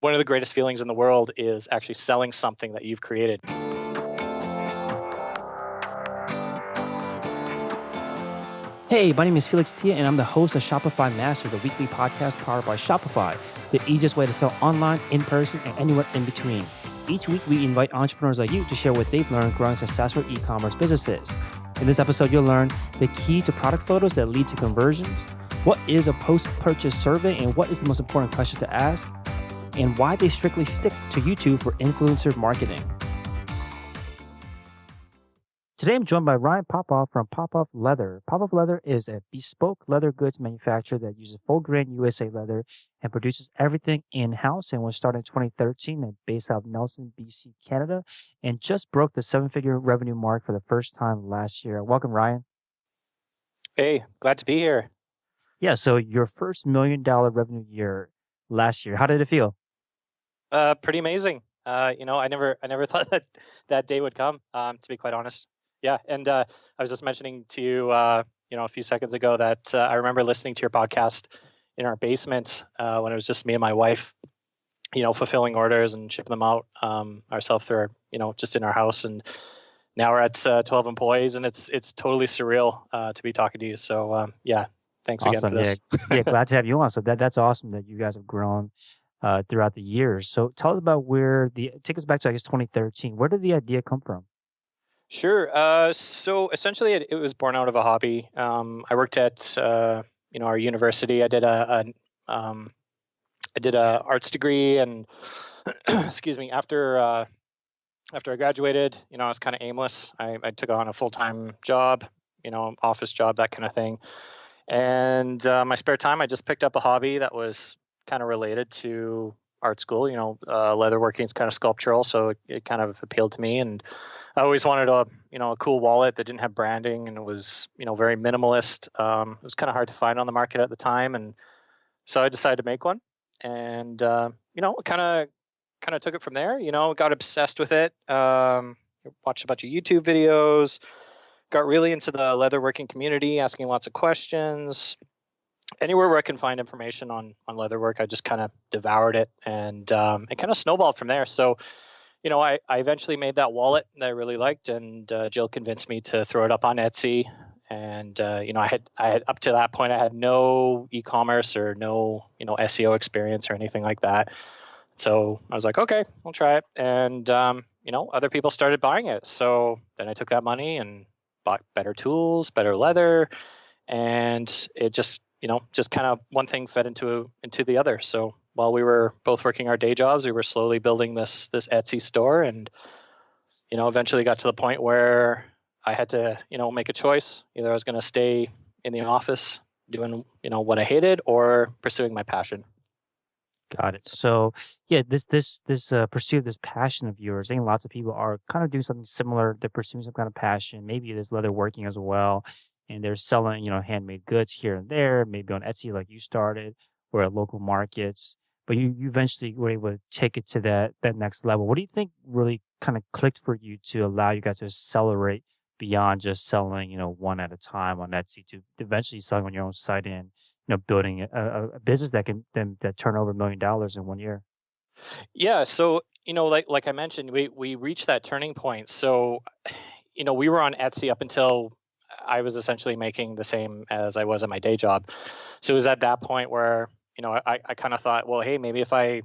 one of the greatest feelings in the world is actually selling something that you've created. Hey, my name is Felix Tia, and I'm the host of Shopify Masters, a weekly podcast powered by Shopify, the easiest way to sell online, in person, and anywhere in between. Each week, we invite entrepreneurs like you to share what they've learned growing successful e-commerce businesses. In this episode, you'll learn the key to product photos that lead to conversions, what is a post-purchase survey, and what is the most important question to ask, and why they strictly stick to YouTube for influencer marketing. Today, I'm joined by Ryan Popov from Popov Leather. Popov Leather is a bespoke leather goods manufacturer that uses full-grain USA leather and produces everything in-house, and was started in 2013 and based out of Nelson, BC, Canada, and just broke the seven-figure revenue mark for the first time last year. Welcome, Ryan. Hey, glad to be here. Yeah, so your first $1 million revenue year last year, how did it feel? Pretty amazing. I never thought that day would come, to be quite honest. Yeah, and I was just mentioning to you, a few seconds ago that I remember listening to your podcast in our basement when it was just me and my wife, fulfilling orders and shipping them out ourselves through our, just in our house. And now we're at 12 employees, and it's totally surreal to be talking to you. So yeah, thanks again for this. Yeah, glad to have you on. So that's awesome that you guys have grown throughout the years. So tell us about take us back to, I guess, 2013. Where did the idea come from? Sure. So essentially, it was born out of a hobby. I worked at our university. I did a arts degree, and excuse me. After I graduated, I was kind of aimless. I took on a full-time job, office job, that kind of thing. And my spare time, I just picked up a hobby that was kind of related to art school. Leatherworking is kind of sculptural, so it kind of appealed to me. And I always wanted a cool wallet that didn't have branding, and it was, very minimalist. It was kind of hard to find on the market at the time, and so I decided to make one. And kind of took it from there. Got obsessed with it. Watched a bunch of YouTube videos. Got really into the leatherworking community, asking lots of questions. Anywhere where I can find information on leatherwork, I just kind of devoured it, and it kind of snowballed from there. So, I eventually made that wallet that I really liked, and Jill convinced me to throw it up on Etsy. And I had up to that point, I had no e-commerce or no SEO experience or anything like that. So I was like, okay, I'll try it. And other people started buying it. So then I took that money and bought better tools, better leather, and it just kind of one thing fed into the other. So while we were both working our day jobs, we were slowly building this Etsy store, and eventually got to the point where I had to make a choice. Either I was going to stay in the office doing what I hated, or pursuing my passion. Got it. So yeah, this pursuit of this passion of yours, I think lots of people are kind of doing something similar. They're pursuing some kind of passion. Maybe it is leatherworking as well, and they're selling handmade goods here and there, maybe on Etsy like you started, or at local markets. But you eventually were able to take it to that next level. What do you think really kind of clicked for you to allow you guys to accelerate beyond just selling one at a time on Etsy to eventually selling on your own site and building a business that can that turn over $1 million in 1 year? Yeah. So, like I mentioned, we reached that turning point. So, we were on Etsy up until I was essentially making the same as I was at my day job. So it was at that point where, I kind of thought, well, hey, maybe if I,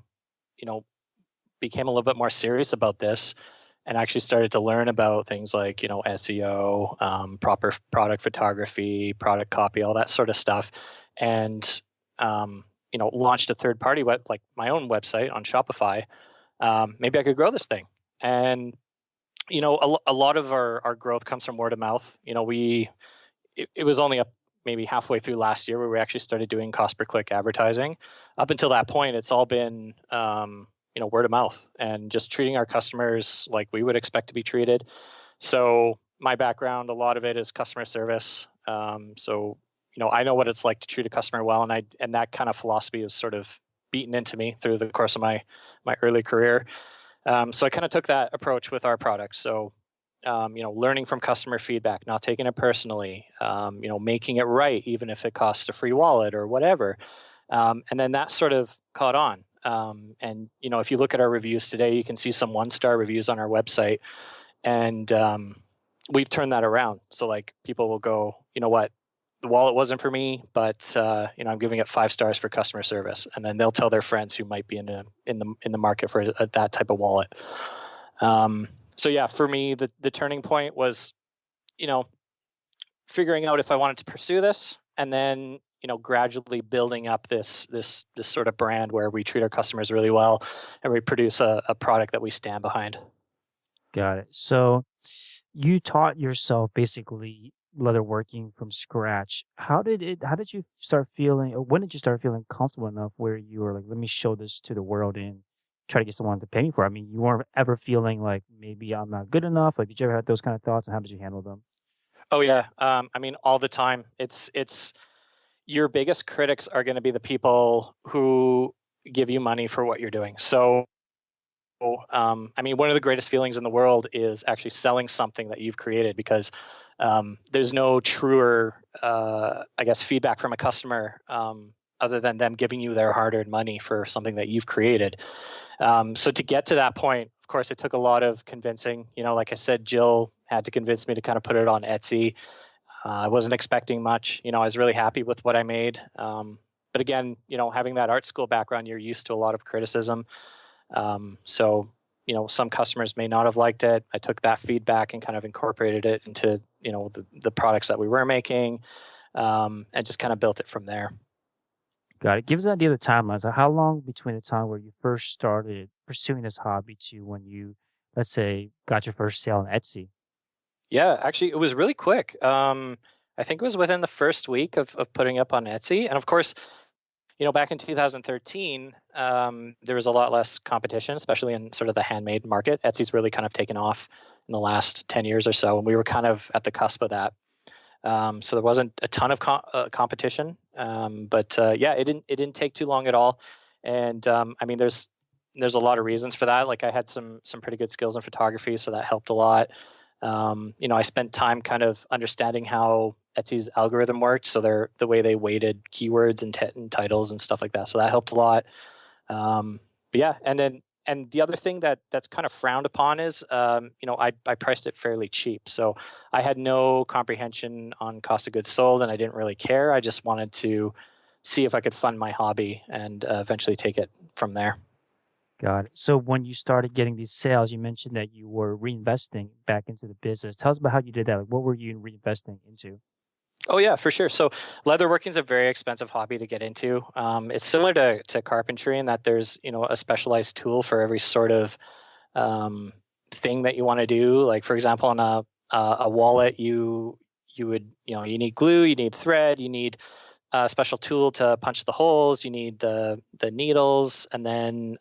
became a little bit more serious about this and actually started to learn about things like, SEO, proper product photography, product copy, all that sort of stuff. And, launched a third party like my own website on Shopify. Maybe I could grow this thing. And, a lot of our growth comes from word of mouth. It was only maybe halfway through last year where we actually started doing cost per click advertising. Up until that point, it's all been, word of mouth and just treating our customers like we would expect to be treated. So my background, a lot of it is customer service. So I know what it's like to treat a customer well, and that kind of philosophy is sort of beaten into me through the course of my early career. So I kind of took that approach with our product. So learning from customer feedback, not taking it personally, making it right, even if it costs a free wallet or whatever. And then that sort of caught on. And if you look at our reviews today, you can see some 1-star reviews on our website, and we've turned that around. So like people will go, you know what, the wallet wasn't for me, but I'm giving it 5 stars for customer service, and then they'll tell their friends who might be in the market for that type of wallet. So yeah, for me, the turning point was, figuring out if I wanted to pursue this, and then gradually building up this sort of brand where we treat our customers really well and we produce a product that we stand behind. Got it. So you taught yourself basically leatherworking from scratch. How did you start feeling, or when did you start feeling comfortable enough where you were like, let me show this to the world and try to get someone to pay me for it? I mean, you weren't ever feeling like maybe I'm not good enough. Like, did you ever have those kind of thoughts, and how did you handle them? Oh yeah, I mean, all the time. It's your biggest critics are going to be the people who give you money for what you're doing. So I mean, one of the greatest feelings in the world is actually selling something that you've created, because there's no truer, I guess, feedback from a customer other than them giving you their hard-earned money for something that you've created. So to get to that point, of course, it took a lot of convincing. Like I said, Jill had to convince me to kind of put it on Etsy. I wasn't expecting much. I was really happy with what I made. But again, having that art school background, you're used to a lot of criticism. So, some customers may not have liked it. I took that feedback and kind of incorporated it into, the products that we were making, and just kind of built it from there. Got it. Give us an idea of the timeline. So how long between the time where you first started pursuing this hobby to when you, let's say, got your first sale on Etsy? Yeah, actually, it was really quick. I think it was within the first week of putting up on Etsy. And of course, back in 2013, there was a lot less competition, especially in sort of the handmade market. Etsy's really kind of taken off in the last 10 years or so, and we were kind of at the cusp of that. So there wasn't a ton of competition, but yeah, it didn't take too long at all. And I mean, there's a lot of reasons for that. Like I had some pretty good skills in photography, so that helped a lot. I spent time kind of understanding how Etsy's algorithm worked, so the way they weighted keywords and titles and stuff like that. So that helped a lot. But yeah, and the other thing that's kind of frowned upon is, I priced it fairly cheap. So I had no comprehension on cost of goods sold, and I didn't really care. I just wanted to see if I could fund my hobby and eventually take it from there. Got it. So when you started getting these sales, you mentioned that you were reinvesting back into the business. Tell us about how you did that. Like, what were you reinvesting into? Oh yeah, for sure. So leatherworking is a very expensive hobby to get into. It's similar to carpentry in that there's a specialized tool for every sort of thing that you want to do. Like for example, on a wallet, you would you need glue, you need thread, you need a special tool to punch the holes. You need the needles, and then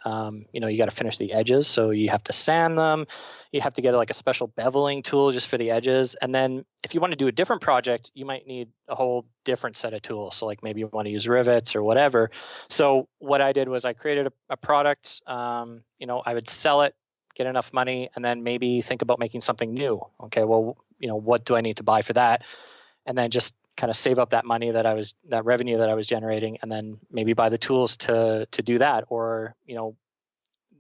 you got to finish the edges. So you have to sand them. You have to get like a special beveling tool just for the edges. And then if you want to do a different project, you might need a whole different set of tools. So like maybe you want to use rivets or whatever. So what I did was I created a product. I would sell it, get enough money, and then maybe think about making something new. Okay, well, what do I need to buy for that? And then just kind of save up that revenue that I was generating, and then maybe buy the tools to do that. Or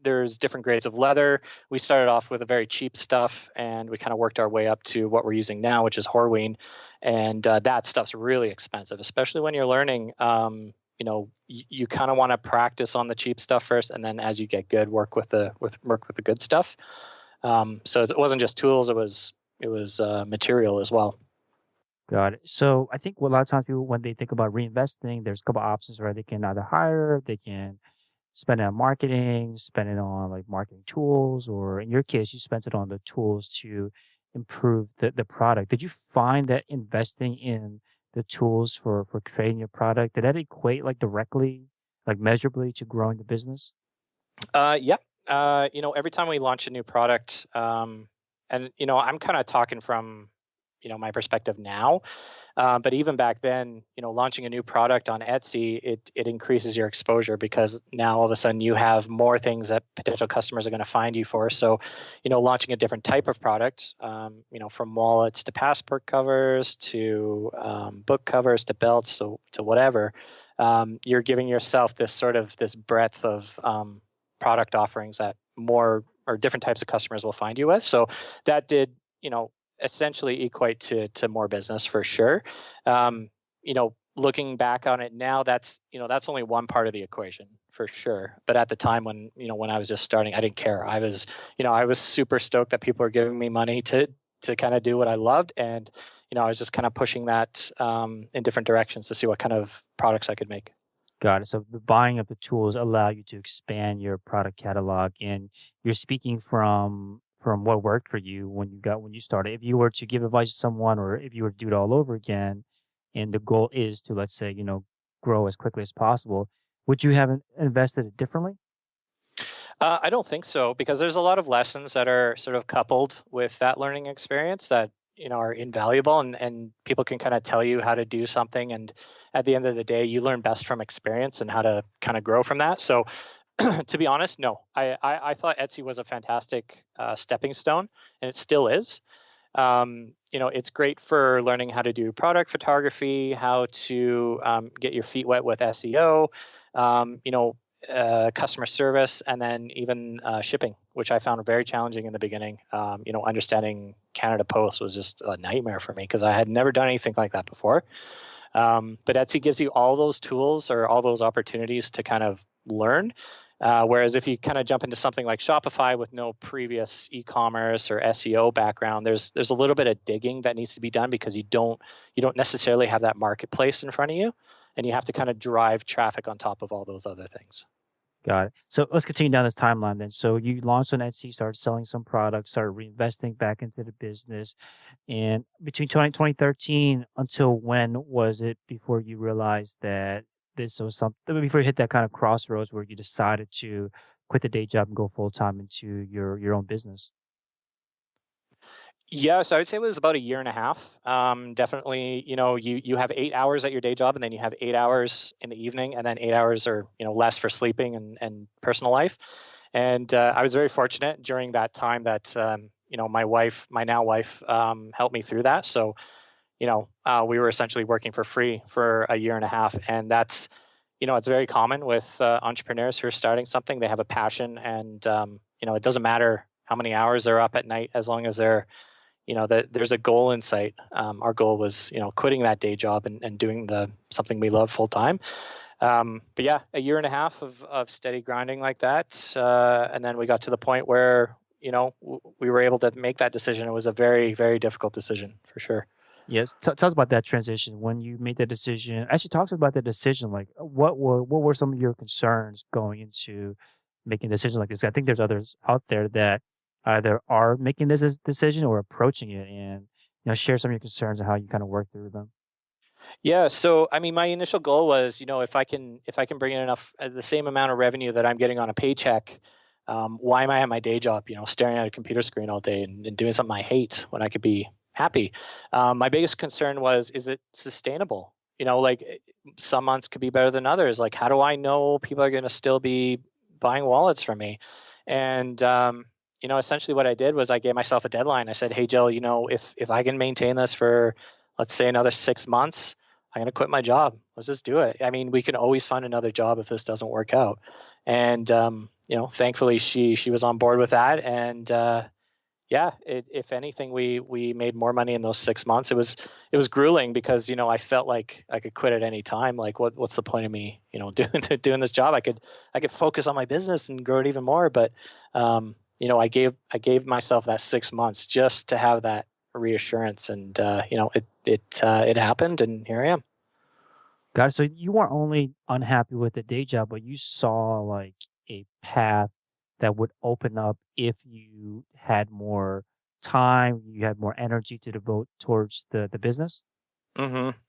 there's different grades of leather. We started off with a very cheap stuff, and we kind of worked our way up to what we're using now, which is Horween. And that stuff's really expensive, especially when you're learning. You kind of want to practice on the cheap stuff first, and then as you get good, work with the good stuff. So it wasn't just tools; it was material as well. Got it. So I think what a lot of times people, when they think about reinvesting, there's a couple options, right? They can either hire, they can spend it on marketing, spend it on like marketing tools, or in your case, you spent it on the tools to improve the product. Did you find that investing in the tools for creating your product, did that equate like directly, like measurably to growing the business? Yeah. Every time we launch a new product, and I'm kind of talking from my perspective now, but even back then, launching a new product on Etsy, it increases your exposure, because now all of a sudden you have more things that potential customers are going to find you for. So, launching a different type of product, from wallets to passport covers to book covers to belts to whatever, you're giving yourself this breadth of product offerings that more or different types of customers will find you with. So that did, essentially equate to more business for sure. Looking back on it now, that's only one part of the equation for sure. But at the time when I was just starting, I didn't care. I was super stoked that people were giving me money to kind of do what I loved. And, I was just kind of pushing that in different directions to see what kind of products I could make. Got it. So the buying of the tools allow you to expand your product catalog, and you're speaking from what worked for you when you started. If you were to give advice to someone, or if you were to do it all over again, and the goal is to, let's say, grow as quickly as possible, would you have invested it differently? I don't think so, because there's a lot of lessons that are sort of coupled with that learning experience that are invaluable, and people can kind of tell you how to do something, and at the end of the day you learn best from experience and how to kind of grow from that. So to be honest, no, I thought Etsy was a fantastic stepping stone, and it still is. It's great for learning how to do product photography, how to get your feet wet with SEO, customer service, and then even shipping, which I found very challenging in the beginning. Understanding Canada Post was just a nightmare for me because I had never done anything like that before. But Etsy gives you all those tools or all those opportunities to kind of learn. Whereas if you kind of jump into something like Shopify with no previous e-commerce or SEO background, there's a little bit of digging that needs to be done because you don't necessarily have that marketplace in front of you, and you have to kind of drive traffic on top of all those other things. Got it. So let's continue down this timeline then. So you launched on Etsy, started selling some products, started reinvesting back into the business. And between 2013 until when was it before you realized that this was something, before you hit that kind of crossroads where you decided to quit the day job and go full time into your own business? Yes, I would say it was about a year and a half. Definitely, you have 8 hours at your day job, and then you have 8 hours in the evening, and then 8 hours or less for sleeping and personal life. And I was very fortunate during that time that my now wife, helped me through that. So we were essentially working for free for a year and a half, and that's it's very common with entrepreneurs who are starting something. They have a passion, and it doesn't matter how many hours they're up at night as long as they're that there's a goal in sight. Our goal was, quitting that day job and doing something we love full time. But yeah, a year and a half of steady grinding like that. And then we got to the point where, we were able to make that decision. It was a very, very difficult decision for sure. Yes. Tell us about that transition when you made that decision. Actually, talk to us about that decision. Like, what were some of your concerns going into making a decision like this? I think there's others out there that either are making this decision or approaching it, and share some of your concerns and how you kind of work through them. Yeah. So, I mean, my initial goal was, if I can bring in enough, the same amount of revenue that I'm getting on a paycheck, why am I at my day job, staring at a computer screen all day and doing something I hate when I could be happy? My biggest concern was, is it sustainable? Like some months could be better than others. Like, how do I know people are going to still be buying wallets from me? And, essentially what I did was I gave myself a deadline. I said, hey, Jill, if I can maintain this for, let's say, another 6 months, I'm going to quit my job. Let's just do it. I mean, we can always find another job if this doesn't work out. And, thankfully she was on board with that. And, yeah, if anything, we made more money in those 6 months. It was grueling because I felt like I could quit at any time. Like what's the point of me doing this job? I could focus on my business and grow it even more. But I gave myself that 6 months just to have that reassurance, and it happened, and here I am. Got it. So you weren't only unhappy with the day job, but you saw like a path that would open up if you had more time, you had more energy to devote towards the business.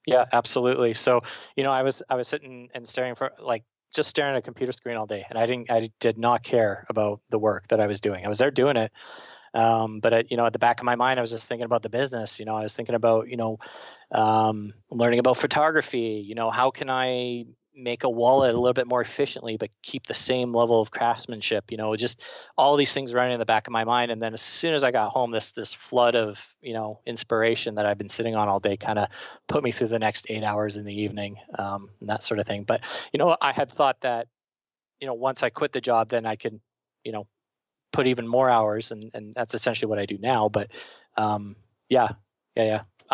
Yeah, absolutely. So, I was sitting and staring for like just staring at a computer screen all day, and I did not care about the work that I was doing. I was there doing it, but at the back of my mind, I was just thinking about the business. I was thinking about learning about photography. How can I make a wallet a little bit more efficiently, but keep the same level of craftsmanship? Just all these things running in the back of my mind. And then as soon as I got home, this flood of inspiration that I've been sitting on all day kind of put me through the next 8 hours in the evening, and that sort of thing. But I had thought that once I quit the job, then I could put even more hours, and that's essentially what I do now. But yeah.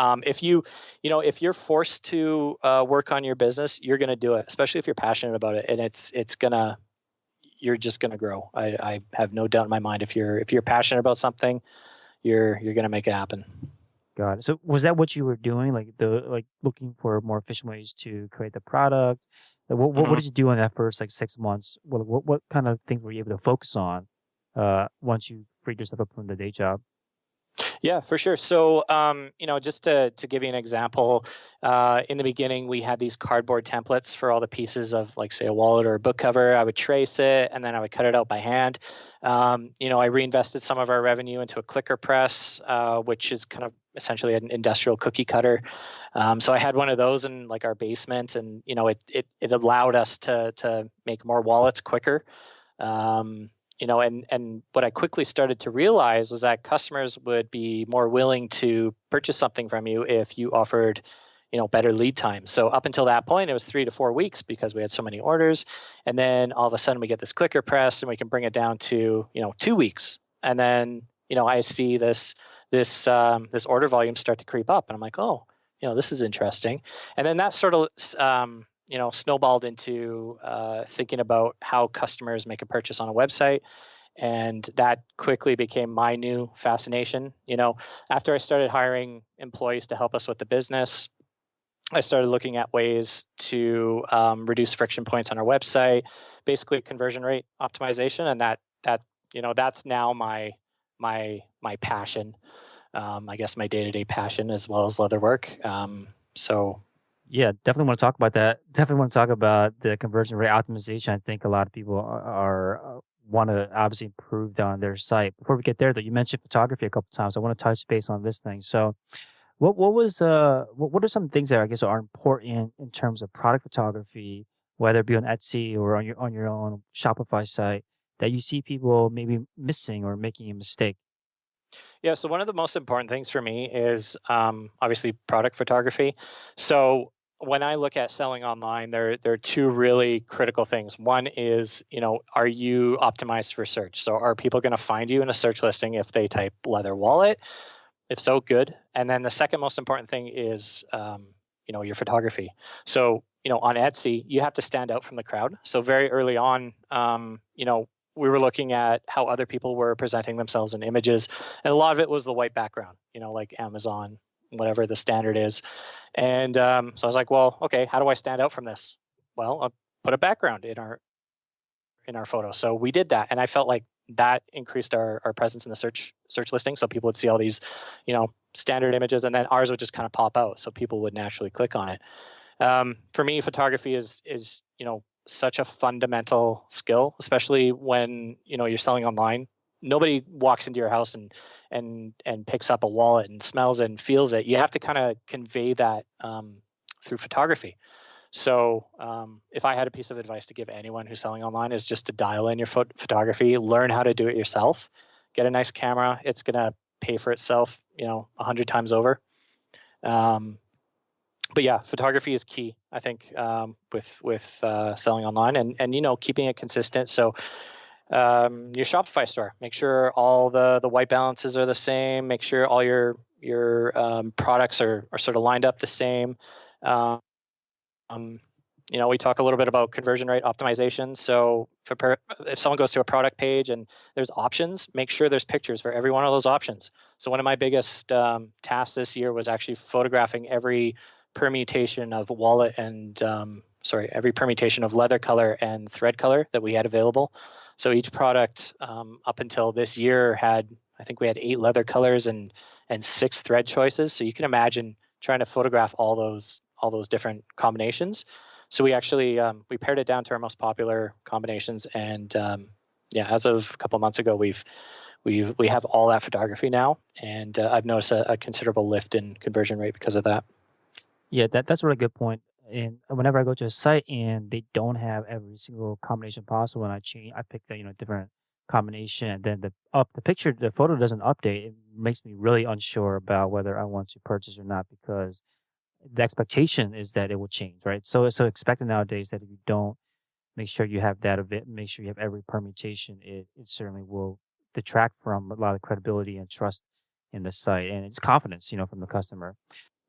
If if you're forced to work on your business, you're going to do it, especially if you're passionate about it, and you're just going to grow. I have no doubt in my mind. If you're passionate about something, you're going to make it happen. Got it. So was that what you were doing, like looking for more efficient ways to create the product? What did you do in that first 6 months? What kind of things were you able to focus on once you freed yourself up from the day job? Yeah, for sure. So, just to give you an example, in the beginning, we had these cardboard templates for all the pieces of, like, say, a wallet or a book cover. I would trace it, and then I would cut it out by hand. I reinvested some of our revenue into a clicker press, which is kind of essentially an industrial cookie cutter. So I had one of those in like our basement, and it allowed us to make more wallets quicker. And what I quickly started to realize was that customers would be more willing to purchase something from you if you offered, better lead time. So up until that point, it was 3 to 4 weeks because we had so many orders. And then all of a sudden we get this clicker press and we can bring it down to, 2 weeks. And then, I see this order volume start to creep up, and I'm like, oh, this is interesting. And then that sort of, snowballed into thinking about how customers make a purchase on a website. And that quickly became my new fascination. After I started hiring employees to help us with the business, I started looking at ways to reduce friction points on our website, basically conversion rate optimization. And that's now my passion, I guess my day-to-day passion, as well as leatherwork. So Yeah, definitely want to talk about that. Definitely want to talk about the conversion rate optimization. I think a lot of people are want to obviously improve on their site. Before we get there, though, you mentioned photography a couple times. I want to touch base on this thing. So, what are some things that I guess are important in terms of product photography, whether it be on Etsy or on your own Shopify site, that you see people maybe missing or making a mistake? Yeah, so one of the most important things for me is obviously product photography. So when I look at selling online, there are two really critical things. One is, are you optimized for search? So are people going to find you in a search listing if they type leather wallet? If so, good. And then the second most important thing is, your photography. So, on Etsy, you have to stand out from the crowd. So very early on, we were looking at how other people were presenting themselves in images, and a lot of it was the white background, like Amazon, whatever the standard is. And so I was like, well, okay, how do I stand out from this? Well, I'll put a background in our photo. So we did that, and I felt like that increased our presence in the search listing. So people would see all these, standard images, and then ours would just kind of pop out, so people would naturally click on it. For me, photography is such a fundamental skill, especially when you're selling online. Nobody walks into your house and picks up a wallet and smells it and feels it. You have to kind of convey that through photography. So if I had a piece of advice to give anyone who's selling online, is just to dial in your photography, learn how to do it yourself, get a nice camera. It's going to pay for itself, 100 times over. But yeah, photography is key, I think, with selling online, and keeping it consistent. So your Shopify store, make sure all the white balances are the same. Make sure all your products are sort of lined up the same. We talk a little bit about conversion rate optimization. So if someone goes to a product page and there's options, make sure there's pictures for every one of those options. So one of my biggest tasks this year was actually photographing every permutation of wallet and every permutation of leather color and thread color that we had available. So each product up until this year I think we had 8 leather colors and 6 thread choices. So you can imagine trying to photograph all those different combinations. So we actually we pared it down to our most popular combinations, and as of a couple of months ago, we have all that photography now, and I've noticed a considerable lift in conversion rate because of that. Yeah, that's a really good point. and whenever I go to a site and they don't have every single combination possible, and I pick the different combination, and then the photo doesn't update. It makes me really unsure about whether I want to purchase or not, because the expectation is that it will change, right? So expected nowadays that if you don't make sure you have that of it, make sure you have every permutation, it certainly will detract from a lot of credibility and trust in the site, and it's confidence, from the customer.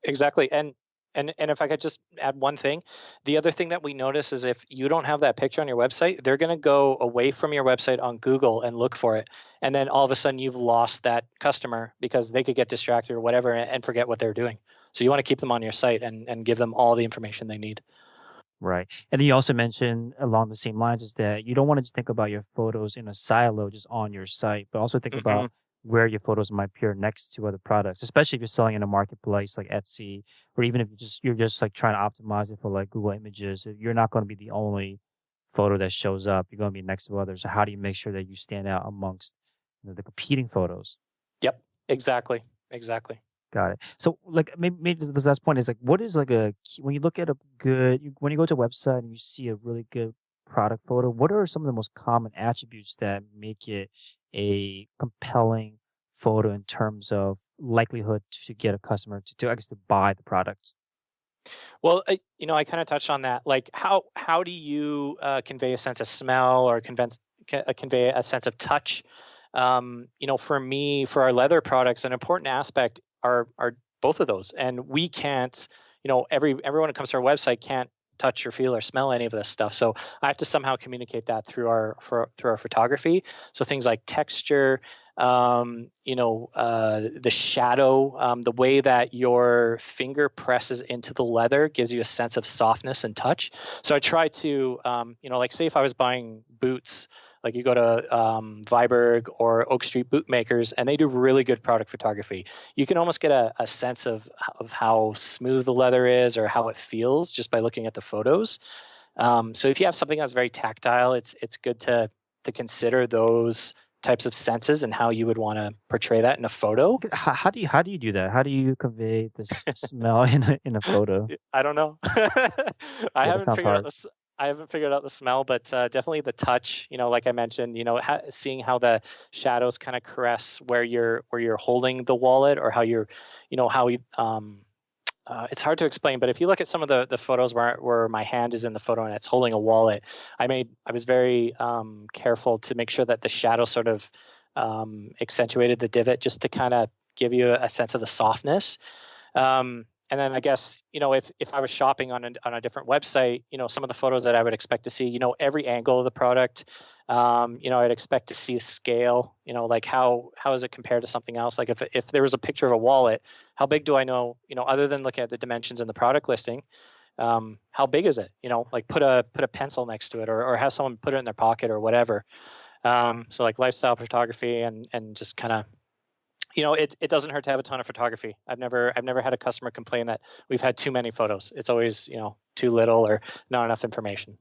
Exactly. And if I could just add one thing, the other thing that we notice is if you don't have that picture on your website, they're going to go away from your website on Google and look for it. And then all of a sudden you've lost that customer because they could get distracted or whatever and forget what they're doing. So you want to keep them on your site and give them all the information they need. Right. And then you also mentioned along the same lines is that you don't want to just think about your photos in a silo just on your site, but also think Hmm. about where your photos might appear next to other products, especially if you're selling in a marketplace like Etsy, or even if you're just like trying to optimize it for like Google Images. You're not going to be the only photo that shows up. You're going to be next to others. So how do you make sure that you stand out amongst the competing photos? Yep. Exactly. Exactly. Got it. So, like, maybe this last point is like, what is like when you look at when you go to a website and you see a really good product photo, what are some of the most common attributes that make it a compelling photo in terms of likelihood to get a customer I guess, to buy the product? Well, I kind of touched on that. Like, how do you convey a sense of smell or convey a sense of touch? For me, for our leather products, an important aspect are both of those, and we can't. Everyone who comes to our website can't touch or feel or smell any of this stuff. So I have to somehow communicate that through our photography. So things like texture, the shadow, the way that your finger presses into the leather gives you a sense of softness and touch. So I try to, like say if I was buying boots, like you go to Viberg or Oak Street Bootmakers, and they do really good product photography. You can almost get a sense of how smooth the leather is or how it feels just by looking at the photos. So if you have something that's very tactile, it's good to consider those types of senses and how you would want to portray that in a photo. How do you do that? How do you convey this smell in a photo? I don't know. I Yeah, that haven't sounds figured out hard. this. I haven't figured out the smell, but definitely the touch. Like I mentioned, seeing how the shadows kind of caress where you're holding the wallet, or how you're, how you. It's hard to explain, but if you look at some of the photos where my hand is in the photo and it's holding a wallet, I was very careful to make sure that the shadow sort of accentuated the divot just to kind of give you a sense of the softness. And then I guess, if I was shopping on a different website, some of the photos that I would expect to see, every angle of the product. I'd expect to see scale, like how is it compared to something else? Like if there was a picture of a wallet, how big do I know, other than looking at the dimensions in the product listing, how big is it? Like put a pencil next to it, or have someone put it in their pocket or whatever. So like lifestyle photography and just kind of, it doesn't hurt to have a ton of photography. I've never had a customer complain that we've had too many photos. It's always, too little or not enough information.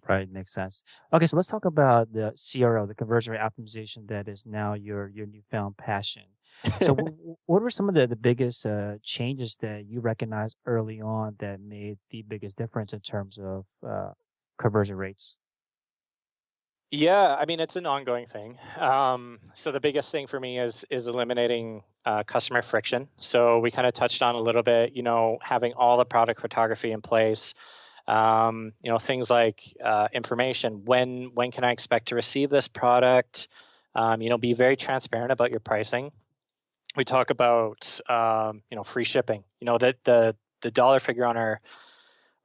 Right, makes sense. Okay, so let's talk about the CRO, the conversion rate optimization, that is now your newfound passion. So, what were some of the biggest changes that you recognized early on that made the biggest difference in terms of conversion rates? Yeah, I mean it's an ongoing thing. So the biggest thing for me is eliminating customer friction. So we kind of touched on a little bit, having all the product photography in place. Things like information. When can I expect to receive this product? Be very transparent about your pricing. We talk about free shipping. That the dollar figure on our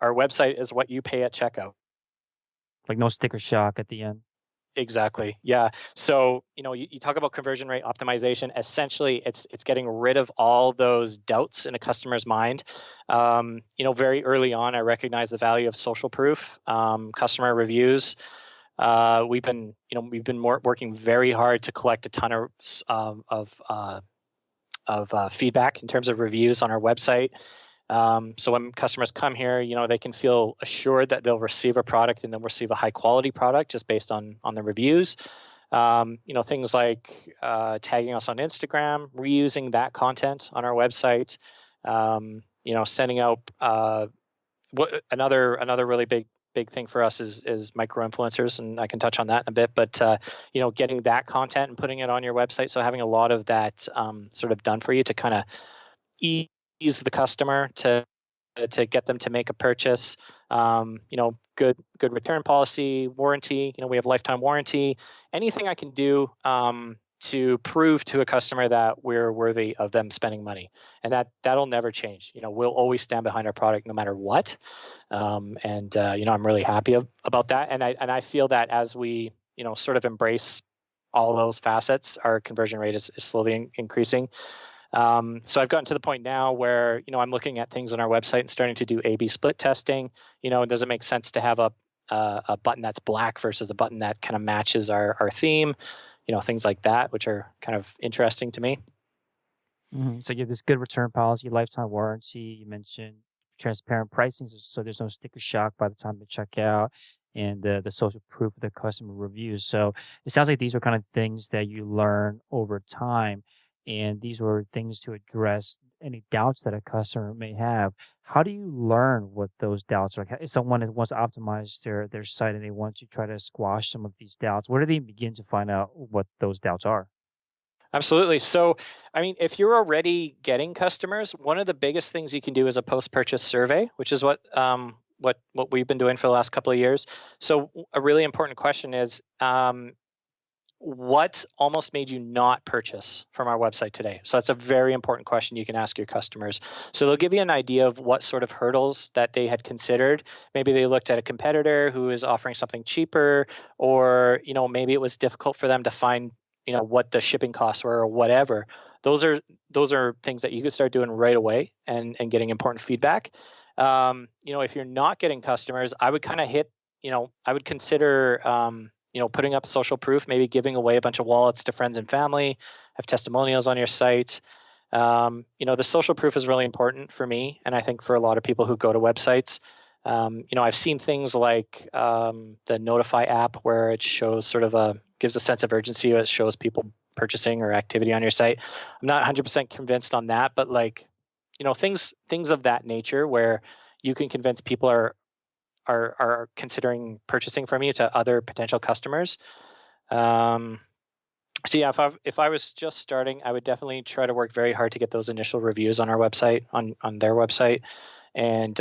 website is what you pay at checkout. Like no sticker shock at the end. Exactly. Yeah. So, you talk about conversion rate optimization. Essentially, it's getting rid of all those doubts in a customer's mind. Very early on, I recognize the value of social proof, customer reviews. We've been working very hard to collect a ton of feedback in terms of reviews on our website. So when customers come here, they can feel assured that they'll receive a product and they'll receive a high quality product just based on the reviews. Things like tagging us on Instagram, reusing that content on our website, sending out Another really big thing for us is micro influencers, and I can touch on that in a bit. But getting that content and putting it on your website, so having a lot of that sort of done for you to kind of ease the customer to get them to make a purchase. Good return policy, warranty. We have lifetime warranty. Anything I can do to prove to a customer that we're worthy of them spending money, and that'll never change. We'll always stand behind our product no matter what. I'm really happy about that, and I feel that as we sort of embrace all those facets, our conversion rate is slowly increasing. So I've gotten to the point now where I'm looking at things on our website and starting to do A/B split testing. Does it make sense to have a button that's black versus a button that kind of matches our theme? Things like that, which are kind of interesting to me. Mm-hmm. So you have this good return policy, lifetime warranty. You mentioned transparent pricing, so there's no sticker shock by the time they check out, and the social proof of the customer reviews. So it sounds like these are kind of things that you learn over time, and these were things to address any doubts that a customer may have. How do you learn what those doubts are? Like, if someone wants to optimize their site and they want to try to squash some of these doubts, where do they begin to find out what those doubts are? Absolutely. So, I mean, if you're already getting customers, one of the biggest things you can do is a post-purchase survey, which is what we've been doing for the last couple of years. So, a really important question is, what almost made you not purchase from our website today? So that's a very important question you can ask your customers. So they'll give you an idea of what sort of hurdles that they had considered. Maybe they looked at a competitor who is offering something cheaper, or maybe it was difficult for them to find what the shipping costs were or whatever. Those are things that you could start doing right away and getting important feedback. If you're not getting customers, I would kind of I would consider putting up social proof, maybe giving away a bunch of wallets to friends and family, have testimonials on your site. The social proof is really important for me, and I think for a lot of people who go to websites. I've seen things like the Notify app, where it shows gives a sense of urgency. It shows people purchasing or activity on your site. I'm not 100% convinced on that, but things of that nature where you can convince people are considering purchasing from you to other potential customers. So yeah, if I was just starting, I would definitely try to work very hard to get those initial reviews on our website, on their website, and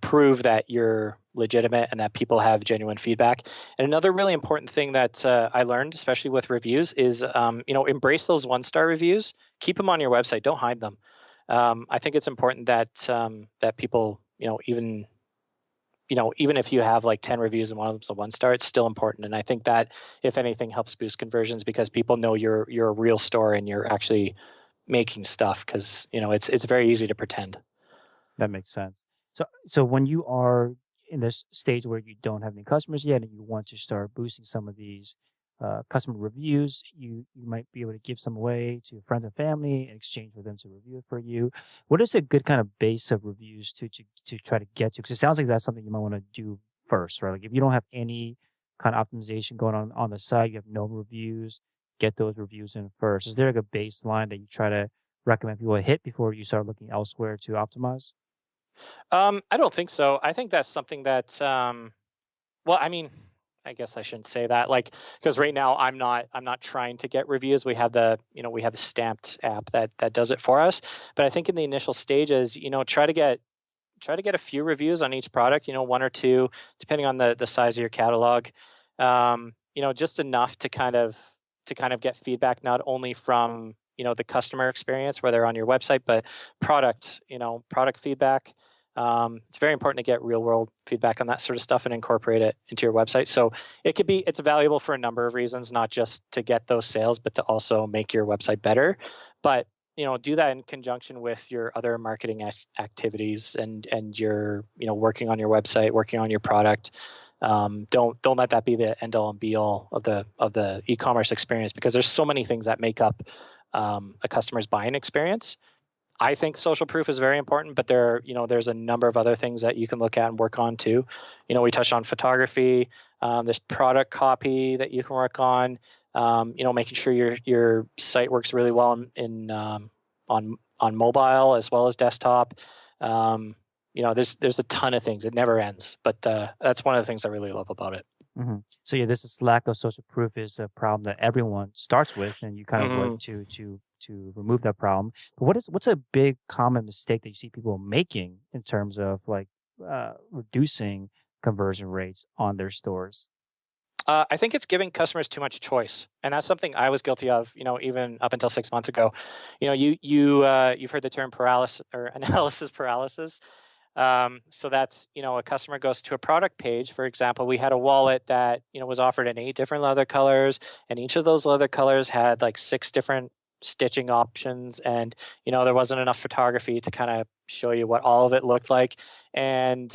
prove that you're legitimate and that people have genuine feedback. And another really important thing that I learned, especially with reviews, is embrace those 1-star reviews. Keep them on your website. Don't hide them. I think it's important that that people, even if you have like 10 reviews and one of them's a 1-star, it's still important. And I think that, if anything, helps boost conversions because people know you're a real store and you're actually making stuff, because it's very easy to pretend. That makes sense. So when you are in this stage where you don't have any customers yet and you want to start boosting some of these customer reviews, you might be able to give some away to friends and family in exchange for them to review it for you. What is a good kind of base of reviews to try to get to? Because it sounds like that's something you might want to do first, right? Like if you don't have any kind of optimization going on the site, you have no reviews, get those reviews in first. Is there like a baseline that you try to recommend people hit before you start looking elsewhere to optimize? I don't think so. I think that's something that, well, I mean, I guess I shouldn't say that, because right now I'm not trying to get reviews. We have the Stamped app that does it for us. But I think in the initial stages, try to get a few reviews on each product, 1 or 2, depending on the size of your catalog. Just enough to kind of get feedback, not only from the customer experience where they're on your website, but product feedback. It's very important to get real world feedback on that sort of stuff and incorporate it into your website. So it's valuable for a number of reasons, not just to get those sales, but to also make your website better. But do that in conjunction with your other marketing activities and your working on your website, working on your product. Don't let that be the end all and be all of the e-commerce experience, because there's so many things that make up a customer's buying experience. I think social proof is very important, but there's a number of other things that you can look at and work on too. We touched on photography. There's product copy that you can work on. Making sure your site works really well on mobile as well as desktop. there's a ton of things. It never ends. But that's one of the things I really love about it. So yeah, this is lack of social proof is a problem that everyone starts with, and you kind of work Hmm. to remove that problem. But what's a big common mistake that you see people making in terms of like reducing conversion rates on their stores? I think it's giving customers too much choice, and that's something I was guilty of. Even up until 6 months ago. You've heard the term paralysis or analysis paralysis. So that's, a customer goes to a product page. For example, we had a wallet that, was offered in 8 different leather colors, and each of those leather colors had like 6 different stitching options. And, there wasn't enough photography to kind of show you what all of it looked like. And,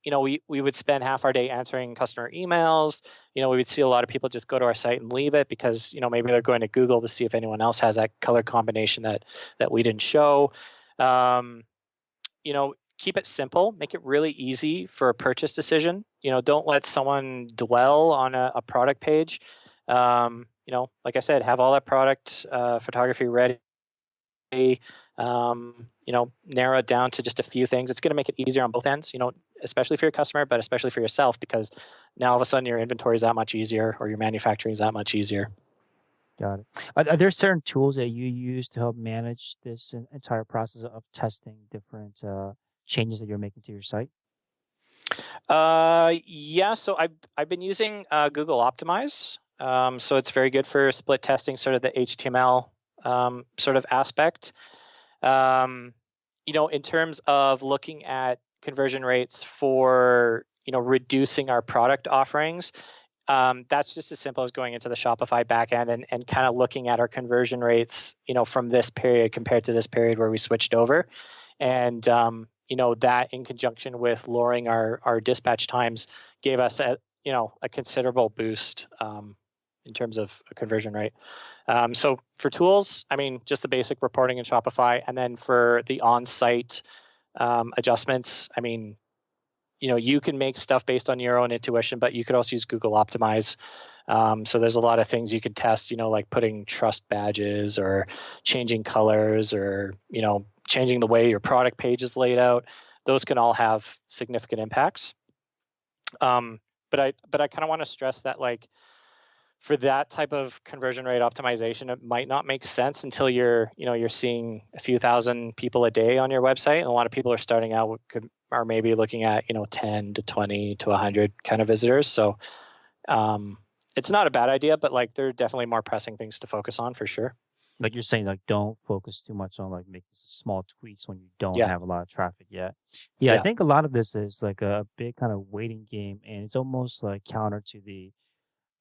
we would spend half our day answering customer emails. We would see a lot of people just go to our site and leave it because, maybe they're going to Google to see if anyone else has that color combination that we didn't show. Keep it simple, make it really easy for a purchase decision. Don't let someone dwell on a product page. Like I said, have all that product photography ready. Narrow it down to just a few things. It's going to make it easier on both ends, especially for your customer, but especially for yourself, because now all of a sudden your inventory is that much easier, or your manufacturing is that much easier. Got it. Are there certain tools that you use to help manage this entire process of testing different changes that you're making to your site? Yeah. So I've been using Google Optimize. So it's very good for split testing, sort of the HTML sort of aspect. In terms of looking at conversion rates for reducing our product offerings. That's just as simple as going into the Shopify backend and kind of looking at our conversion rates, from this period compared to this period where we switched over. And, that in conjunction with lowering our dispatch times gave us a considerable boost in terms of a conversion rate. So for tools, just the basic reporting in Shopify. And then for the on-site adjustments, you can make stuff based on your own intuition, but you could also use Google Optimize. So there's a lot of things you could test, like putting trust badges or changing colors or, changing the way your product page is laid out. Those can all have significant impacts. But I kind of want to stress that, like, for that type of conversion rate optimization, it might not make sense until you're seeing a few thousand people a day on your website. And a lot of people are starting out are maybe looking at 10 to 20 to 100 kind of visitors. So it's not a bad idea, but like there are definitely more pressing things to focus on for sure. Like you're saying, like don't focus too much on like making small tweaks when you don't Yeah. have a lot of traffic yet. Yeah, I think a lot of this is like a big kind of waiting game, and it's almost like counter to the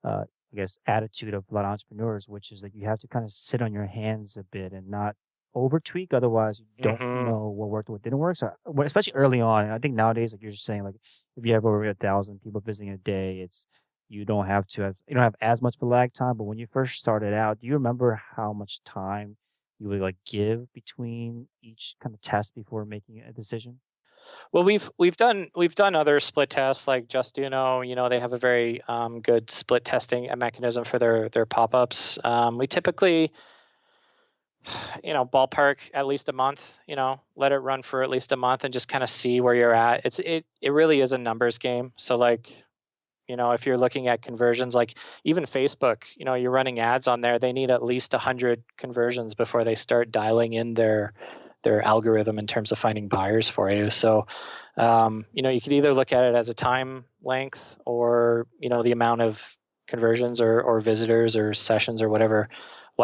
I guess attitude of a lot of entrepreneurs, which is that you have to kind of sit on your hands a bit and not over tweak. Otherwise, you don't know what worked, what didn't work. So, especially early on, and I think nowadays, like you're just saying, like if you have over 1,000 people visiting a day, you don't have as much of a lag time. But when you first started out, do you remember how much time you would like give between each kind of test before making a decision? Well, we've done other split tests like Justuno. They have a very good split testing mechanism for their pop-ups. We typically, ballpark at least a month. Let it run for at least a month and just kind of see where you're at. It really is a numbers game. So like, if you're looking at conversions, like even Facebook, you're running ads on there, they need at least 100 conversions before they start dialing in their algorithm in terms of finding buyers for you. So, you could either look at it as a time length or, the amount of conversions or visitors or sessions or what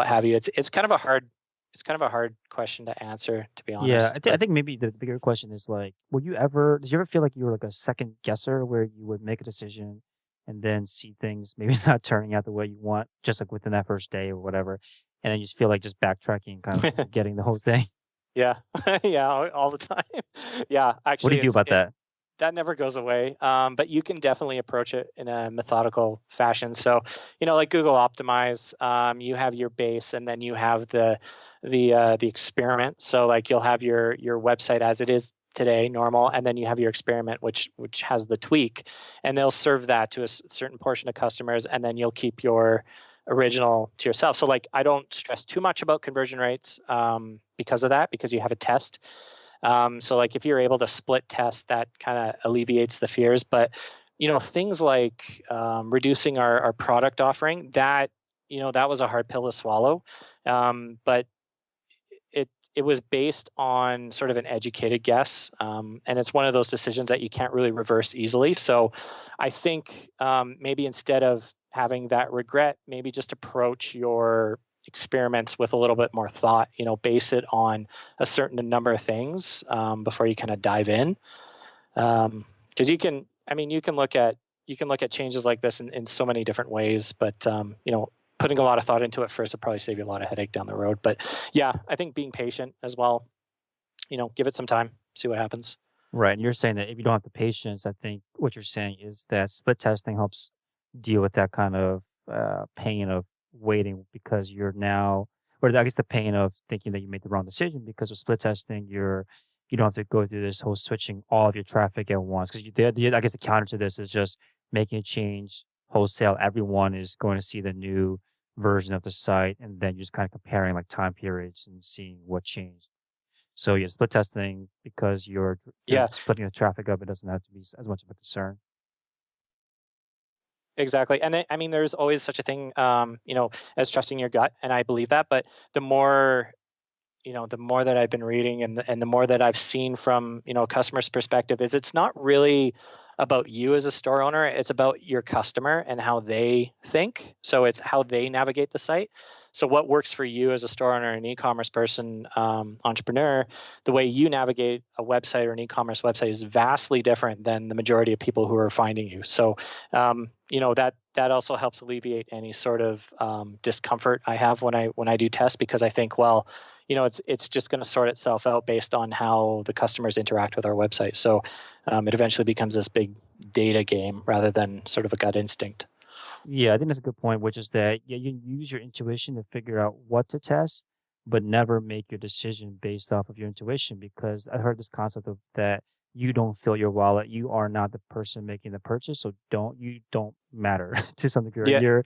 have you. It's kind of a hard question to answer, to be Yeah, honest. I think maybe the bigger question is like, did you ever feel like you were like a second guesser where you would make a decision and then see things maybe not turning out the way you want, just like within that first day or whatever, and then you just feel like just backtracking, kind of forgetting the whole thing? Yeah. Yeah, all the time. Yeah, What do actually, you do about that? that never goes away. But you can definitely approach it in a methodical fashion. So, like Google Optimize, you have your base, and then you have the experiment. So, like you'll have your website as it is today, normal, and then you have your experiment, which has the tweak, and they'll serve that to a certain portion of customers, and then you'll keep your original to yourself. So, like, I don't stress too much about conversion rates because of that, because you have a test. So like if you're able to split test, that kind of alleviates the fears. But things like reducing our product offering, that that was a hard pill to swallow. But it was based on sort of an educated guess, and it's one of those decisions that you can't really reverse easily. So I think maybe instead of having that regret, maybe just approach your experiments with a little bit more thought. Base it on a certain number of things before you kind of dive in, because you can look at changes like this in so many different ways. But putting a lot of thought into it first will probably save you a lot of headache down the road. But yeah, I think being patient as well. Give it some time, see what happens. Right. And you're saying that if you don't have the patience, I think what you're saying is that split testing helps deal with that kind of pain of waiting because you're now, or I guess the pain of thinking that you made the wrong decision because with split testing, you don't have to go through this whole switching all of your traffic at once. Because I guess the counter to this is just making a change wholesale. Everyone is going to see the new version of the site, and then you're just kind of comparing like time periods and seeing what changed. So yeah, split testing because you're Yeah, splitting the traffic up. It doesn't have to be as much of a concern. exactly. And then, there's always such a thing, as trusting your gut, and I believe that. But the more the more that I've been reading, and the more that I've seen from a customer's perspective, is it's not really about you as a store owner. It's about your customer and how they think. So it's how they navigate the site. So what works for you as a store owner, an e-commerce person, entrepreneur, the way you navigate a website or an e-commerce website is vastly different than the majority of people who are finding you. So that also helps alleviate any sort of discomfort I have when I do tests, because I think, well, it's just going to sort itself out based on how the customers interact with our website. So it eventually becomes this big data game rather than sort of a gut instinct. Yeah, I think that's a good point, which is that yeah, you use your intuition to figure out what to test, but never make your decision based off of your intuition because I heard this concept of that you don't fill your wallet. You are not the person making the purchase, so you don't matter to some degree. Yeah,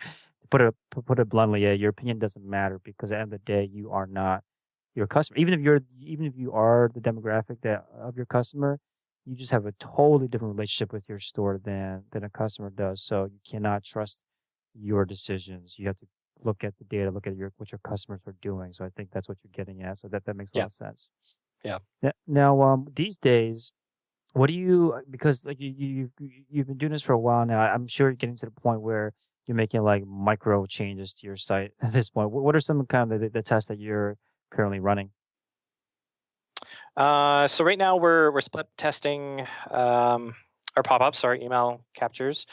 Put it bluntly, yeah, your opinion doesn't matter because at the end of the day, you are not your customer. Even if you are the demographic that of your customer, you just have a totally different relationship with your store than a customer does. So you cannot trust your decisions. You have to look at the data, look at what your customers are doing. So I think that's what you're getting at. So that makes a lot yeah, of sense. yeah. Now, these days, what do you because like you've been doing this for a while now. I'm sure you're getting to the point where you're making like micro changes to your site at this point. What are some kind of the tests that you're currently running? So right now we're split testing our pop-ups, our email captures.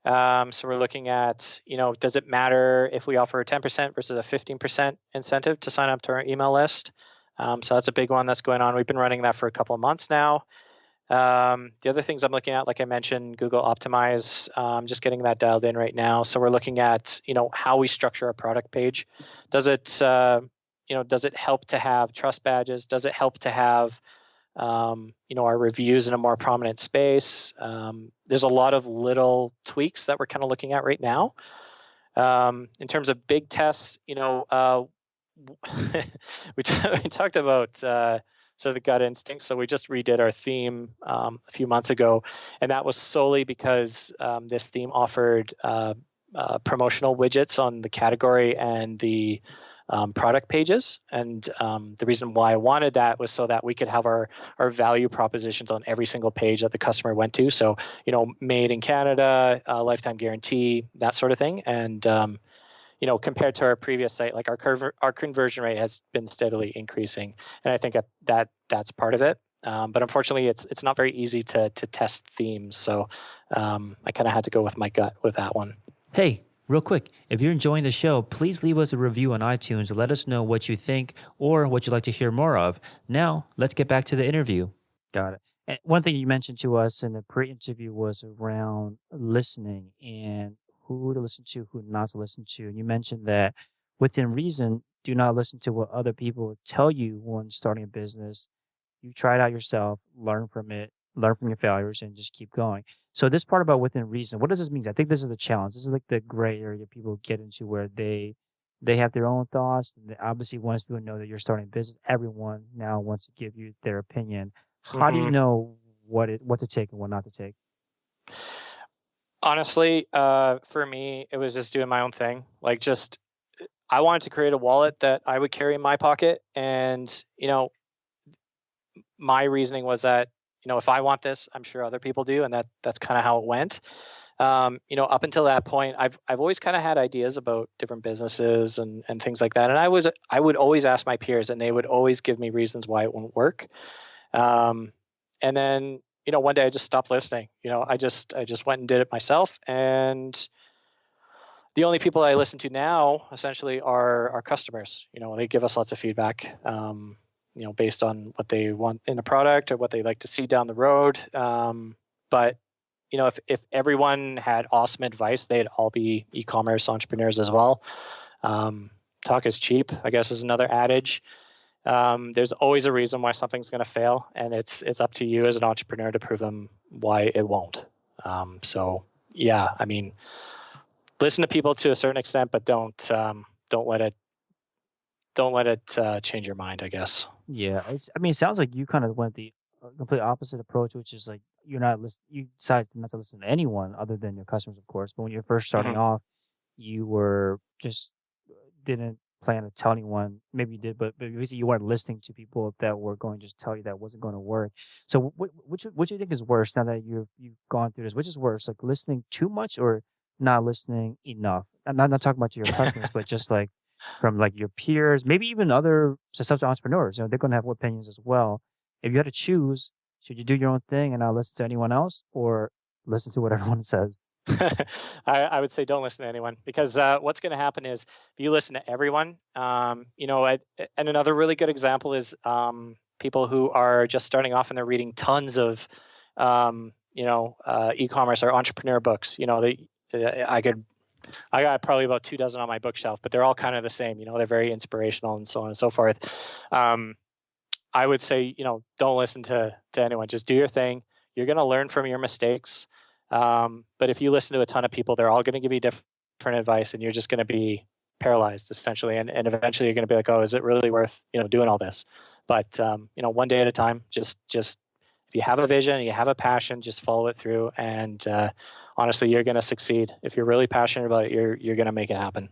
So we're looking at, does it matter if we offer a 10% versus a 15% incentive to sign up to our email list? So that's a big one that's going on. We've been running that for a couple of months now. The other things I'm looking at, like I mentioned, Google Optimize, just getting that dialed in right now. So we're looking at, how we structure a product page. Does it, does it help to have trust badges? Does it help to have, our reviews in a more prominent space? There's a lot of little tweaks that we're kind of looking at right now. In terms of big tests, we talked about sort of the gut instinct. So we just redid our theme a few months ago, and that was solely because this theme offered promotional widgets on the category and the product pages. And the reason why I wanted that was so that we could have our value propositions on every single page that the customer went to. So, made in Canada, lifetime guarantee, that sort of thing. And, compared to our previous site, like our conversion rate has been steadily increasing. And I think that's part of it. But unfortunately, it's not very easy to test themes. So I kind of had to go with my gut with that one. Hey, real quick, if you're enjoying the show, please leave us a review on iTunes and let us know what you think or what you'd like to hear more of. Now, let's get back to the interview. Got it. And one thing you mentioned to us in the pre-interview was around listening and who to listen to, who not to listen to. And you mentioned that within reason, do not listen to what other people tell you when starting a business. You try it out yourself, learn from it, learn from your failures, and just keep going. So this part about within reason, what does this mean? I think this is the challenge. This is like the gray area people get into where they they have their own thoughts. And they obviously, once people know that you're starting a business, everyone now wants to give you their opinion. How do you Hmm. know what to take and what not to take? Honestly, for me, it was just doing my own thing. Like, just I wanted to create a wallet that I would carry in my pocket, and my reasoning was that if I want this, I'm sure other people do, and that's kind of how it went. Up until that point, I've always kind of had ideas about different businesses and things like that, and I would always ask my peers, and they would always give me reasons why it wouldn't work. And then one day I just stopped listening. I just went and did it myself, and the only people I listen to now essentially are our customers. They give us lots of feedback. Based on what they want in a product or what they like to see down the road. But if everyone had awesome advice, they'd all be e-commerce entrepreneurs as well. Talk is cheap, I guess, is another adage. There's always a reason why something's going to fail, and it's up to you as an entrepreneur to prove them why it won't. So yeah, I mean, listen to people to a certain extent, but don't let it change your mind, I guess. Yeah, I mean, it sounds like you kind of went the complete opposite approach, which is like you're not listen. You decided not to listen to anyone other than your customers, of course. But when you're first starting Hmm. off, you were just didn't plan to tell anyone. Maybe you did, but basically you weren't listening to people that were going to just tell you that wasn't going to work. So what do you think is worse now that you've gone through this? Which is worse, like listening too much or not listening enough? I'm not talking about to your customers, but just like from like your peers, maybe even other successful entrepreneurs. They're going to have opinions as well. If you had to choose, should you do your own thing and not listen to anyone else, or listen to what everyone says? I would say don't listen to anyone, because what's going to happen is if you listen to everyone, and another really good example is people who are just starting off and they're reading tons of, e-commerce or entrepreneur books. I got probably about 2 dozen on my bookshelf, but they're all kind of the same. They're very inspirational and so on and so forth. I would say, don't listen to anyone. Just do your thing. You're going to learn from your mistakes. But if you listen to a ton of people, they're all going to give you different advice, and you're just going to be paralyzed essentially. And eventually you're going to be like, oh, is it really worth, doing all this? But, one day at a time, just if you have a vision, you have a passion, just follow it through. And, honestly, you're going to succeed. If you're really passionate about it, you're going to make it happen.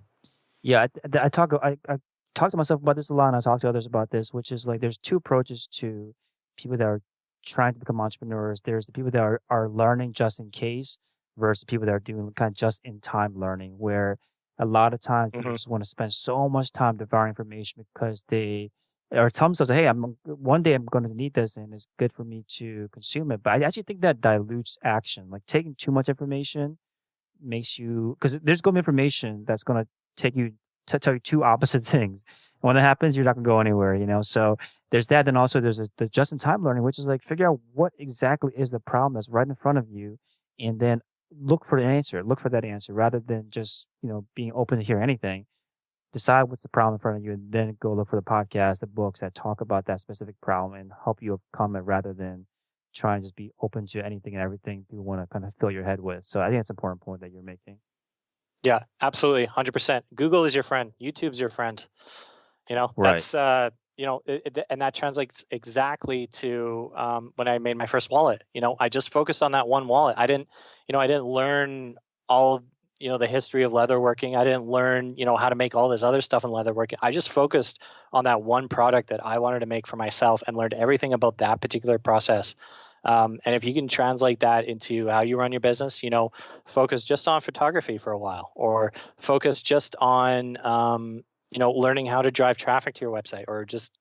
Yeah, I talk to myself about this a lot, and I talk to others about this, which is like there's two approaches to people that are trying to become entrepreneurs. There's the people that are learning just in case versus the people that are doing kind of just in time learning, where a lot of times people Hmm. just want to spend so much time devouring information because they or tell themselves, hey, one day I'm going to need this and it's good for me to consume it. But I actually think that dilutes action. Like taking too much information makes you, because there's going to be information that's going to take you to tell you two opposite things. And when that happens, you're not going to go anywhere. So there's that. Then also there's the just in time learning, which is like figure out what exactly is the problem that's right in front of you, and then look for the answer. Look for that answer rather than just being open to hear anything. Decide what's the problem in front of you, and then go look for the podcasts, the books that talk about that specific problem and help you overcome it, rather than try and just be open to anything and everything people want to kind of fill your head with. So I think that's an important point that you're making. Yeah, absolutely. 100%. Google is your friend. YouTube's your friend. Right. That's, and that translates exactly to when I made my first wallet. I just focused on that one wallet. I didn't learn all of, the history of leatherworking. I didn't learn, how to make all this other stuff in leatherworking. I just focused on that one product that I wanted to make for myself and learned everything about that particular process. And if you can translate that into how you run your business, focus just on photography for a while, or focus just on, learning how to drive traffic to your website, or just,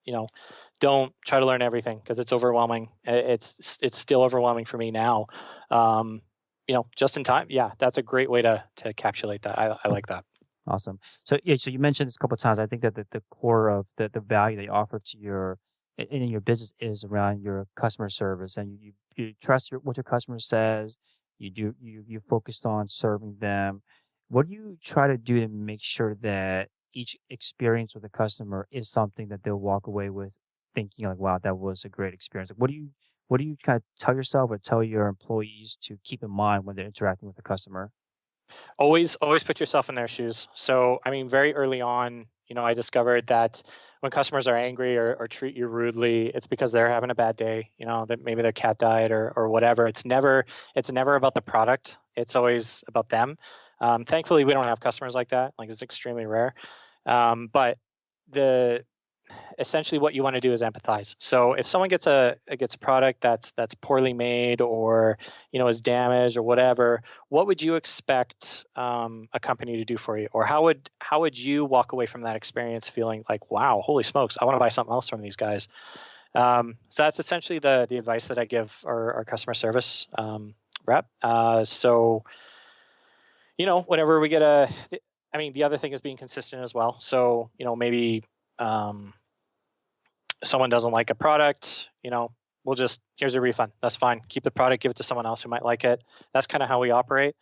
don't try to learn everything because it's overwhelming. It's still overwhelming for me now. Just in time. Yeah, that's a great way to encapsulate that. I like that. Awesome. So yeah, so you mentioned this a couple of times. I think that the core of the value they offer to in your business is around your customer service, and you trust what your customer says. You focused on serving them. What do you try to do to make sure that each experience with a customer is something that they'll walk away with thinking like, wow, that was a great experience? Like, what do you kind of tell yourself or tell your employees to keep in mind when they're interacting with the customer? Always put yourself in their shoes. So, I mean, very early on, I discovered that when customers are angry or treat you rudely, it's because they're having a bad day, that maybe their cat died or whatever. It's never about the product. It's always about them. Thankfully, we don't have customers like that. Like, it's extremely rare. But essentially what you want to do is empathize. So if someone gets a product that's poorly made or is damaged or whatever, what would you expect a company to do for you? Or how would you walk away from that experience feeling like, wow, holy smokes, I want to buy something else from these guys? So that's essentially the advice that I give our customer service rep. So whenever we get the other thing is being consistent as well. So maybe someone doesn't like a product, we'll just, here's a refund. That's fine. Keep the product, give it to someone else who might like it. That's kind of how we operate.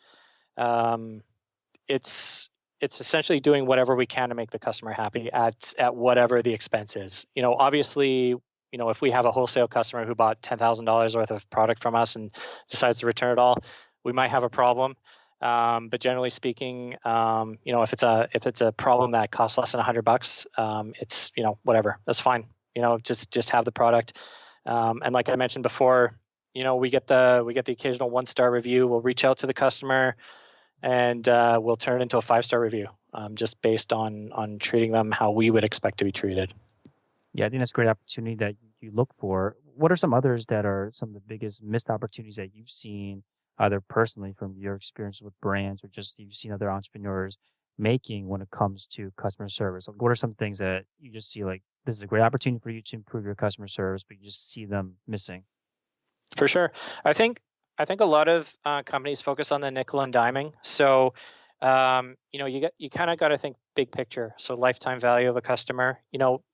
It's essentially doing whatever we can to make the customer happy at whatever the expense is. Obviously, if we have a wholesale customer who bought $10,000 worth of product from us and decides to return it all, we might have a problem. But generally speaking, if it's a problem that costs less than $100, it's, whatever, that's fine. Just have the product. And like I mentioned before, we get the occasional 1-star review. We'll reach out to the customer and we'll turn it into a 5-star review, just based on treating them how we would expect to be treated. Yeah, I think that's a great opportunity that you look for. What are some others that are some of the biggest missed opportunities that you've seen, either personally from your experience with brands or just you've seen other entrepreneurs making when it comes to customer service? Like, what are some things that you just see like, this is a great opportunity for you to improve your customer service, but you just see them missing? For sure. I think a lot of companies focus on the nickel and diming. So, you kind of got to think big picture. So lifetime value of a customer,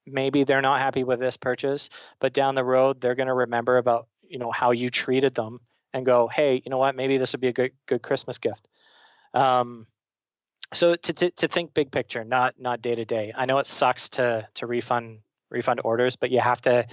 maybe they're not happy with this purchase, but down the road, they're going to remember about, how you treated them and go, hey, you know what, maybe this would be a good Christmas gift. So to think big picture, not day to day. I know it sucks to refund orders, but you have to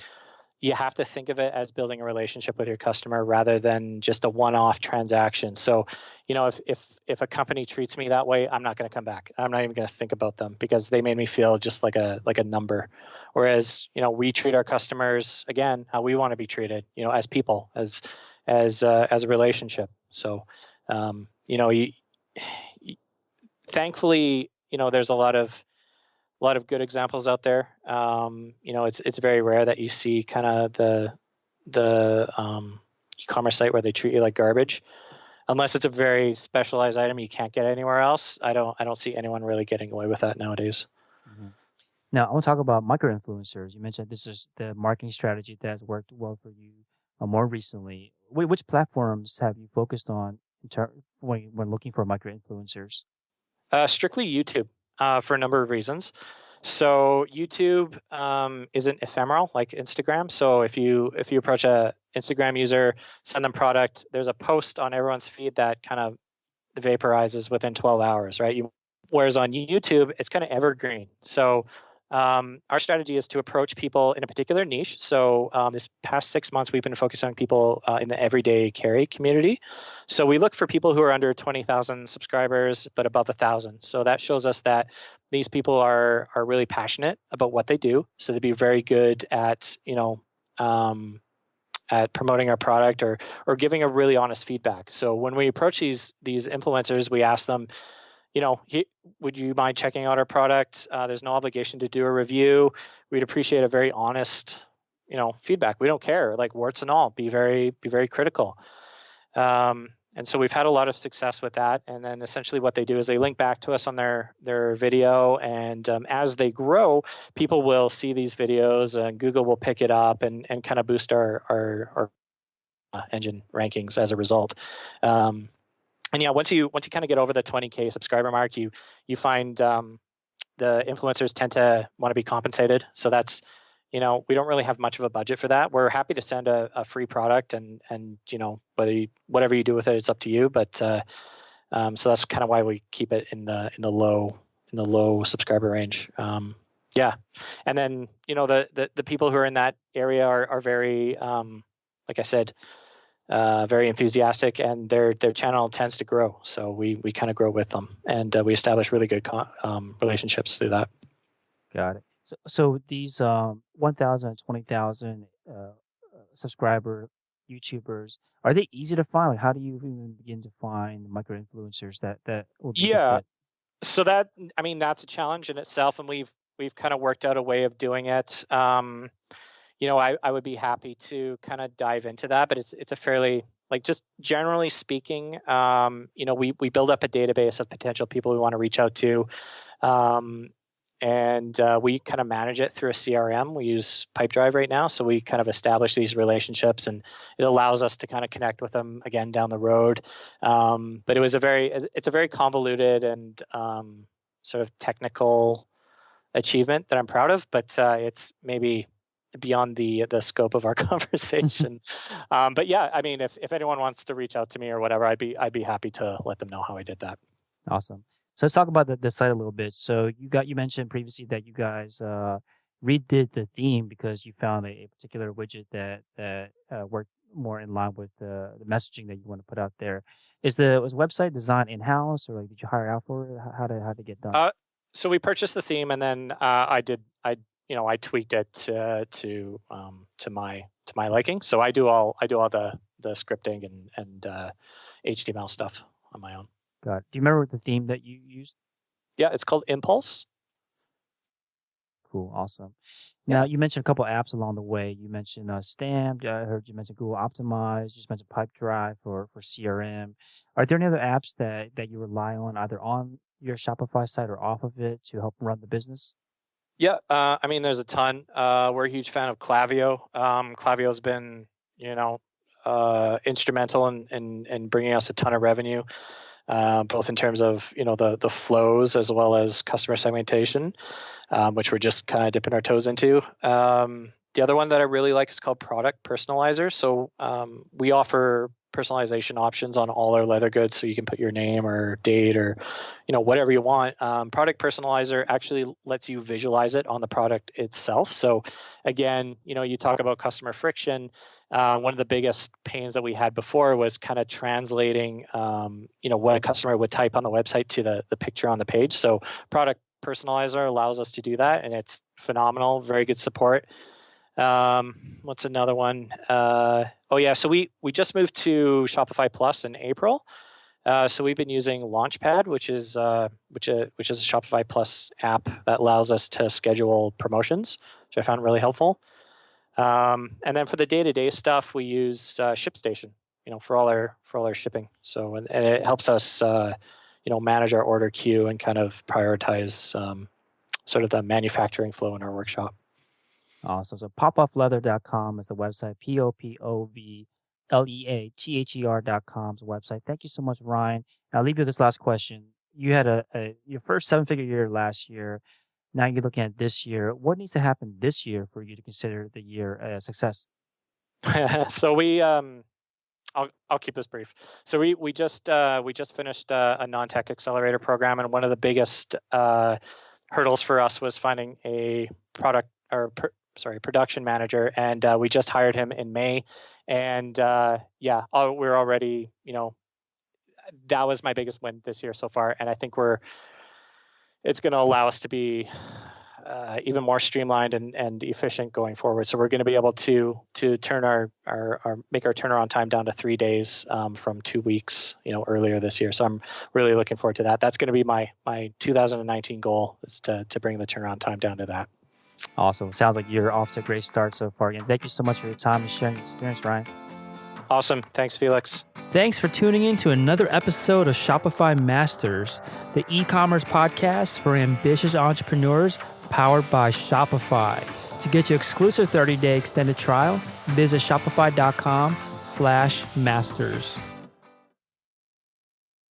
think of it as building a relationship with your customer rather than just a one-off transaction. So, if a company treats me that way, I'm not going to come back. I'm not even going to think about them because they made me feel just like a number. Whereas, we treat our customers again how we want to be treated, as people, as a relationship. So, thankfully, there's a lot of good examples out there. It's very rare that you see kind of the e-commerce site where they treat you like garbage, unless it's a very specialized item you can't get anywhere else. I don't see anyone really getting away with that nowadays. Mm-hmm. Now, I want to talk about micro-influencers. You mentioned this is the marketing strategy that has worked well for you more recently. Which platforms have you focused on when looking for micro-influencers? Strictly YouTube, for a number of reasons. So YouTube isn't ephemeral like Instagram. So if you approach a Instagram user, send them product, there's a post on everyone's feed that kind of vaporizes within 12 hours, right? Whereas on YouTube, it's kind of evergreen. So our strategy is to approach people in a particular niche. So this past 6 months, we've been focused on people in the everyday carry community. So we look for people who are under 20,000 subscribers, but above 1,000. So that shows us that these people are really passionate about what they do. So they'd be very good at, at promoting our product or giving a really honest feedback. So when we approach these influencers, we ask them, would you mind checking out our product? There's no obligation to do a review. We'd appreciate a very honest, feedback. We don't care, like warts and all. Be very critical. And so we've had a lot of success with that. And then essentially what they do is they link back to us on their video. And as they grow, people will see these videos and Google will pick it up and kind of boost our engine rankings as a result. And yeah, once you kind of get over the 20K subscriber mark, you find the influencers tend to want to be compensated. So that's, we don't really have much of a budget for that. We're happy to send a free product and whatever you do with it, it's up to you. But so that's kind of why we keep it in the low subscriber range. Yeah, and then the people who are in that area are very like I said. very enthusiastic, and their channel tends to grow. So we kind of grow with them, and we establish really good relationships through that. Got it. So these 1,000, 20,000 subscriber YouTubers, are they easy to find? Like, how do you even begin to find micro influencers that will be a good Yeah. fit? So that's a challenge in itself, and we've kind of worked out a way of doing it. I would be happy to kind of dive into that, but it's a fairly, like, just generally speaking, we build up a database of potential people we want to reach out to. And we kind of manage it through a CRM. We use Pipedrive right now, so we kind of establish these relationships, and it allows us to kind of connect with them again down the road. But it's a very convoluted and sort of technical achievement that I'm proud of, but it's maybe beyond the scope of our conversation. But yeah, I mean, if anyone wants to reach out to me or whatever, I'd be happy to let them know how I did that. Awesome. So let's talk about the site a little bit. So you mentioned previously that you guys redid the theme because you found a particular widget that worked more in line with the messaging that you want to put out there. Was the website designed in house, or like, did you hire out for it? How did it get done? So we purchased the theme, and then I tweaked it to my liking. So I do all the scripting and HTML stuff on my own. Got it. Do you remember the theme that you used? Yeah, it's called Impulse. Cool, awesome. Now, you mentioned a couple apps along the way. You mentioned Stamped. I heard you mention Google Optimize. You just mentioned Pipedrive for CRM. Are there any other apps that you rely on, either on your Shopify site or off of it, to help run the business? Yeah, I mean, there's a ton. We're a huge fan of Klaviyo. Klaviyo's been, instrumental in bringing us a ton of revenue, both in terms of the flows as well as customer segmentation, which we're just kind of dipping our toes into. The other one that I really like is called Product Personalizer. So we offer personalization options on all our leather goods, so you can put your name or date or whatever you want. Product Personalizer actually lets you visualize it on the product itself. So again, you talk about customer friction. One of the biggest pains that we had before was kind of translating what a customer would type on the website to the picture on the page. So Product Personalizer allows us to do that, and it's phenomenal. Very good support. What's another one? So we just moved to Shopify Plus in April. So we've been using Launchpad, which is a Shopify Plus app that allows us to schedule promotions, which I found really helpful. And then for the day-to-day stuff, we use ShipStation, for all our shipping. So and it helps us manage our order queue and kind of prioritize sort of the manufacturing flow in our workshop. Awesome. So popoffleather.com is the website. POPOVLEATHER.com is the website. Thank you so much, Ryan. I'll leave you with this last question. You had your first 7-figure year last year. Now you're looking at this year. What needs to happen this year for you to consider the year a success? So I'll keep this brief. So we just finished a non-tech accelerator program, and one of the biggest hurdles for us was finding a production manager, and we just hired him in May, and we're already, that was my biggest win this year so far, and I think it's going to allow us to be even more streamlined and efficient going forward. So we're going to be able to turn make our turnaround time down to 3 days from 2 weeks, earlier this year. So I'm really looking forward to that. That's going to be my 2019 goal, is to bring the turnaround time down to that. Awesome. Sounds like you're off to a great start so far. Again, thank you so much for your time and sharing your experience, Ryan. Awesome. Thanks, Felix. Thanks for tuning in to another episode of Shopify Masters, the e-commerce podcast for ambitious entrepreneurs powered by Shopify. To get your exclusive 30-day extended trial, visit shopify.com/masters.